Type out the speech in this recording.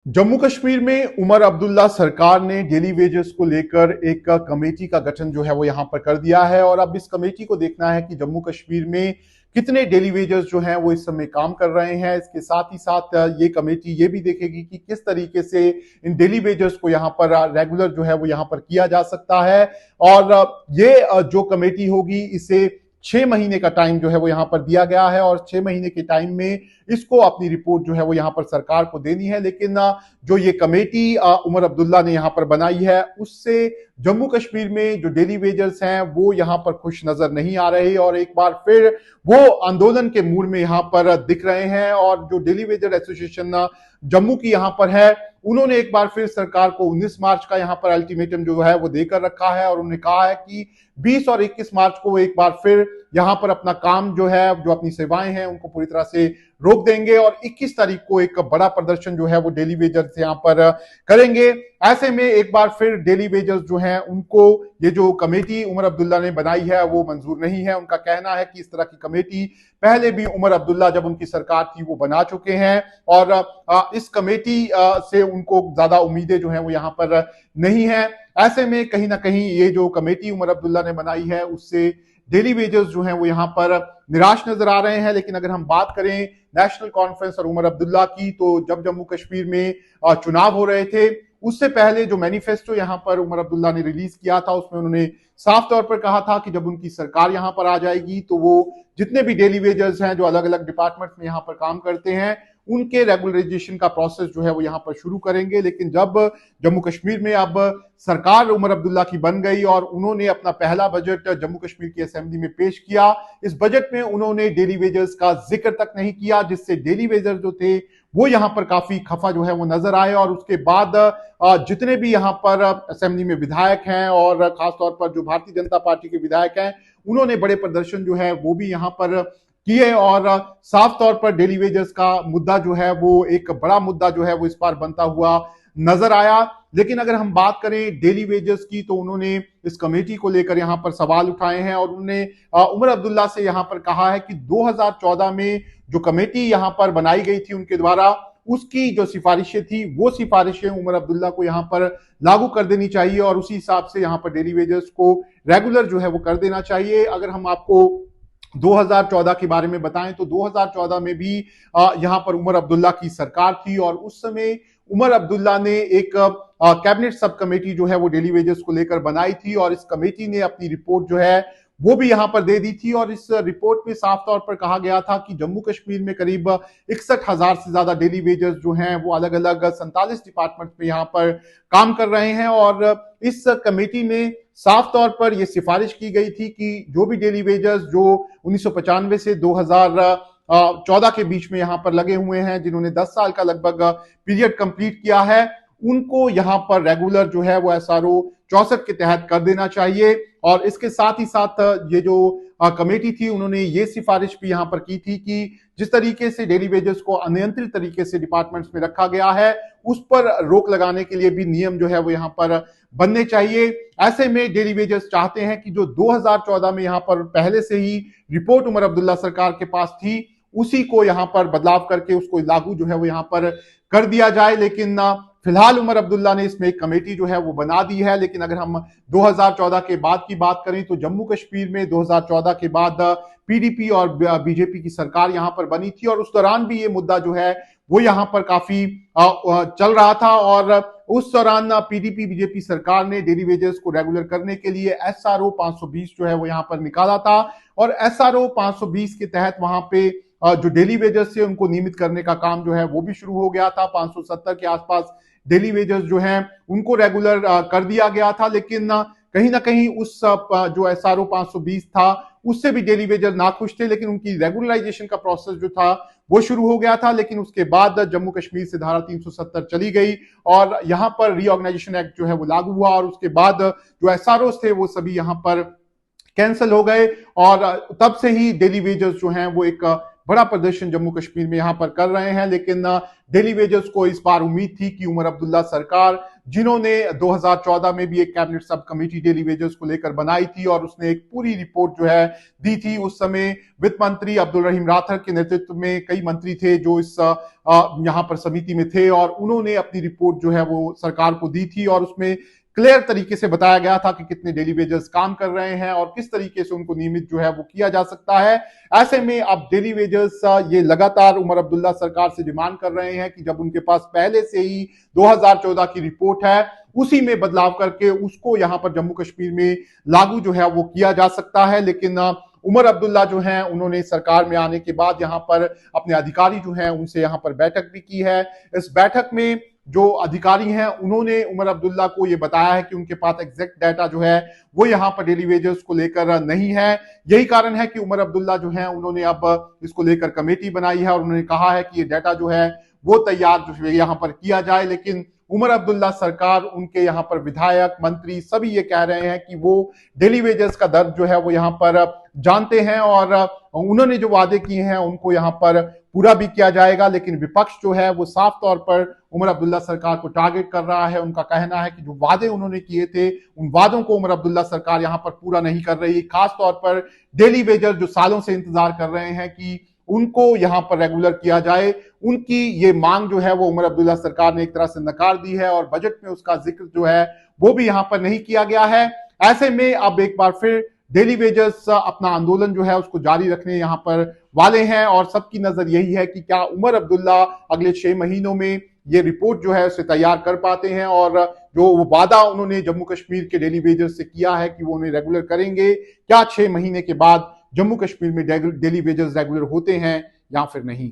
जम्मू कश्मीर में उमर अब्दुल्ला सरकार ने डेली वेजेस को लेकर एक कमेटी का गठन जो है वो यहां पर कर दिया है और अब इस कमेटी को देखना है कि जम्मू कश्मीर में कितने डेली वेजेस जो हैं वो इस समय काम कर रहे हैं। इसके साथ ही साथ ये कमेटी ये भी देखेगी कि किस तरीके से इन डेली वेजेस को यहां पर रेगुलर जो है वो यहां पर किया जा सकता है। और ये जो कमेटी होगी इसे 6 महीने का टाइम जो है वो यहां पर दिया गया है और 6 महीने के टाइम में इसको अपनी रिपोर्ट जो है वो यहां पर सरकार को देनी है। लेकिन जो ये कमेटी उमर अब्दुल्ला ने यहां पर बनाई है उससे जम्मू कश्मीर में जो डेली वेजर्स हैं वो यहां पर खुश नजर नहीं आ रहे और एक बार फिर वो आंदोलन के मूड में यहां पर दिख रहे हैं। और जो डेली वेजर एसोसिएशन जम्मू की यहां पर है उन्होंने एक बार फिर सरकार को 19 मार्च का यहां पर अल्टीमेटम जो है वो देकर रखा है और उन्होंने कहा है कि 20 और 21 मार्च को एक बार फिर यहां पर अपना काम जो है जो अपनी सेवाएं हैं उनको पूरी तरह से रोक देंगे और 21 तारीख को एक बड़ा प्रदर्शन जो है वो डेली वेजर्स यहां पर करेंगे। ऐसे में एक बार फिर डेली वेजर्स जो हैं उनको ये जो कमेटी उमर अब्दुल्ला ने बनाई है वो मंजूर नहीं है। उनका कहना है कि इस तरह की कमेटी पहले भी उमर अब्दुल्ला जब उनकी सरकार थी वो बना चुके हैं और इस कमेटी से उनको ज्यादा उम्मीदें जो है वो यहां पर नहीं है। ऐसे में कहीं ना कहीं ये जो कमेटी उमर अब्दुल्ला ने बनाई है उससे डेली वेजर्स जो हैं वो यहां पर निराश नजर आ रहे हैं। लेकिन अगर हम बात करें नेशनल कॉन्फ्रेंस और उमर अब्दुल्ला की तो जब जम्मू कश्मीर में चुनाव हो रहे थे उससे पहले जो मैनिफेस्टो यहां पर उमर अब्दुल्ला ने रिलीज किया था उसमें उन्होंने साफ तौर पर कहा था कि जब उनकी सरकार यहां पर आ जाएगी तो वो जितने भी डेली वेजर्स हैं जो अलग अलग डिपार्टमेंट में यहां पर काम करते हैं उनके रेगुलराइजेशन का प्रोसेस जो है वो यहां पर शुरू करेंगे। लेकिन जब जम्मू कश्मीर में अब सरकार उमर अब्दुल्ला की बन गई और उन्होंने अपना पहला बजट जम्मू कश्मीर की असेंबली में पेश किया, इस बजट में उन्होंने डेली वेजर्स का जिक्र तक नहीं किया जिससे डेली वेजर्स जो थे वो यहां पर काफी खफा जो है वो नजर आए। और उसके बाद जितने भी यहां पर असेंबली में विधायक हैं और खासतौर पर जो भारतीय जनता पार्टी के विधायक हैं उन्होंने बड़े प्रदर्शन जो है वो भी यहां पर किए और साफ तौर पर डेली वेजर्स का मुद्दा जो है वो एक बड़ा मुद्दा जो है वो इस बार बनता हुआ नजर आया। लेकिन अगर हम बात करें डेली वेजर्स की तो उन्होंने इस कमेटी को लेकर यहां पर सवाल उठाए हैं और उन्होंने उमर अब्दुल्ला से यहां पर कहा है कि 2014 में जो कमेटी यहां पर बनाई गई थी उनके द्वारा उसकी जो सिफारिशें थी वो सिफारिशें उमर अब्दुल्ला को यहां पर लागू कर देनी चाहिए और उसी हिसाब से यहां पर डेली वेजर्स को रेगुलर जो है वो कर देना चाहिए। अगर हम आपको 2014 के बारे में बताएं तो 2014 में भी यहां पर उमर अब्दुल्ला की सरकार थी और उस समय उमर अब्दुल्ला ने एक कैबिनेट सब कमेटी जो है वो डेली वेजेस को लेकर बनाई थी और इस कमेटी ने अपनी रिपोर्ट जो है वो भी यहां पर दे दी थी और इस रिपोर्ट में साफ तौर पर कहा गया था कि जम्मू कश्मीर में करीब 61,000 से ज्यादा डेली वेजर्स जो हैं वो अलग अलग 47 डिपार्टमेंट में यहां पर काम कर रहे हैं। और इस कमेटी में साफ तौर पर यह सिफारिश की गई थी कि जो भी डेली वेजर्स जो 1995 से 2014 के बीच में यहां पर लगे हुए हैं जिन्होंने 10 साल का लगभग पीरियड कंप्लीट किया है उनको यहां पर रेगुलर जो है वो SRO 64 के तहत कर देना चाहिए। और इसके साथ ही साथ ये जो कमेटी थी उन्होंने ये सिफारिश भी यहां पर की थी कि जिस तरीके से डेली वेजर्स को अनियंत्रित तरीके से डिपार्टमेंट्स में रखा गया है उस पर रोक लगाने के लिए भी नियम जो है वो यहां पर बनने चाहिए। ऐसे में डेली वेजर्स चाहते हैं कि जो 2014 में यहां पर पहले से ही रिपोर्ट उमर अब्दुल्ला सरकार के पास थी उसी को यहां पर बदलाव करके उसको लागू जो है वो यहां पर कर दिया जाए। लेकिन फिलहाल उमर अब्दुल्ला ने इसमें एक कमेटी जो है वो बना दी है। लेकिन अगर हम 2014 के बाद की बात करें तो जम्मू कश्मीर में 2014 के बाद PDP और BJP की सरकार यहां पर बनी थी और उस दौरान भी ये मुद्दा जो है वो यहां पर काफी चल रहा था और उस दौरान PDP BJP सरकार ने डेली वेजर्स को रेगुलर करने के लिए SRO 520 जो है वो यहां पर निकाला था और SRO 520 के तहत वहां पे जो डेली वेजर्स से उनको नियमित करने का काम जो है वो भी शुरू हो गया था। 570 के आसपास डेली वेजर्स जो हैं उनको रेगुलर कर दिया गया था। लेकिन कहीं ना कहीं उस जो SRO 520 था उससे भी डेली वेजर नाखुश थे लेकिन उनकी रेगुलराइजेशन का प्रोसेस जो था वो शुरू हो गया था। लेकिन उसके बाद जम्मू कश्मीर से धारा 370 चली गई और यहां पर रीऑर्गेनाइजेशन एक्ट जो है वो लागू हुआ और उसके बाद जो SROs थे वो सभी यहां पर कैंसिल हो गए और तब से ही डेली वेजर्स जो हैं वो एक बड़ा प्रदर्शन जम्मू कश्मीर में यहां पर कर रहे हैं। लेकिन डेली वेजर्स को इस बार उम्मीद थी कि उमर अब्दुल्ला सरकार जिन्होंने 2014 में भी एक cabinet sub committee daily wages को लेकर बनाई थी और उसने एक पूरी रिपोर्ट जो है दी थी। उस समय वित्त मंत्री अब्दुल रहीम राठर के नेतृत्व में कई मंत्री थे जो इस यहां पर समिति में थे और उन्होंने अपनी रिपोर्ट जो है वो सरकार को दी थी और उसमें क्लियर तरीके से बताया गया था कि कितने डेली वेजेस काम कर रहे हैं और किस तरीके से उनको नियमित जो है वो किया जा सकता है। ऐसे में अब डेली वेजेस ये लगातार उमर अब्दुल्ला सरकार से डिमांड कर रहे हैं कि जब उनके पास पहले से ही 2014 की रिपोर्ट है उसी में बदलाव करके उसको यहां पर जम्मू कश्मीर में लागू जो है वो किया जा सकता है। लेकिन उमर अब्दुल्ला जो हैं उन्होंने सरकार में आने के बाद यहां पर अपने अधिकारी जो हैं उनसे यहां पर बैठक भी की है। इस बैठक में जो अधिकारी हैं उन्होंने उमर अब्दुल्ला को ये बताया है कि उनके पास एग्जैक्ट डाटा जो है वो यहां पर डेली वेजेस को लेकर नहीं है। यही कारण है कि उमर अब्दुल्ला जो है उन्होंने अब इसको लेकर कमेटी बनाई है और उन्होंने कहा है कि ये डाटा जो है वो तैयार जो है यहां पर किया जाए। लेकिन उमर अब्दुल्ला सरकार, उनके यहां पर विधायक, मंत्री सभी ये कह रहे हैं कि वो डेली वेजेस का दर्द जो है वो यहां पर जानते हैं और उन्होंने जो वादे किए हैं उनको यहां पर पूरा भी किया जाएगा। लेकिन विपक्ष जो है वो साफ तौर पर उमर अब्दुल्ला सरकार को टारगेट कर रहा है। उनका कहना है कि जो वादे उन्होंने किए थे उन वादों को उमर अब्दुल्ला सरकार यहां पर पूरा नहीं कर रही। खास तौर पर डेली वेजर जो सालों से इंतजार कर रहे हैं कि उनको यहां पर रेगुलर किया जाए, उनकी ये मांग जो है वो उमर अब्दुल्ला सरकार ने एक तरह से नकार दी है और बजट में उसका जिक्र जो है वो भी यहां पर नहीं किया गया है। ऐसे में अब एक बार फिर डेली वेजर्स अपना आंदोलन जो है उसको जारी रखने यहां पर वाले हैं और सबकी नजर यही है कि क्या उमर अब्दुल्ला अगले 6 महीनों में ये रिपोर्ट जो है उसे तैयार कर पाते हैं और जो वो वादा उन्होंने जम्मू कश्मीर के डेली वेजर्स से किया है कि वो उन्हें रेगुलर करेंगे, क्या 6 महीने के बाद जम्मू कश्मीर में डेली वेजेस रेगुलर होते हैं या फिर नहीं।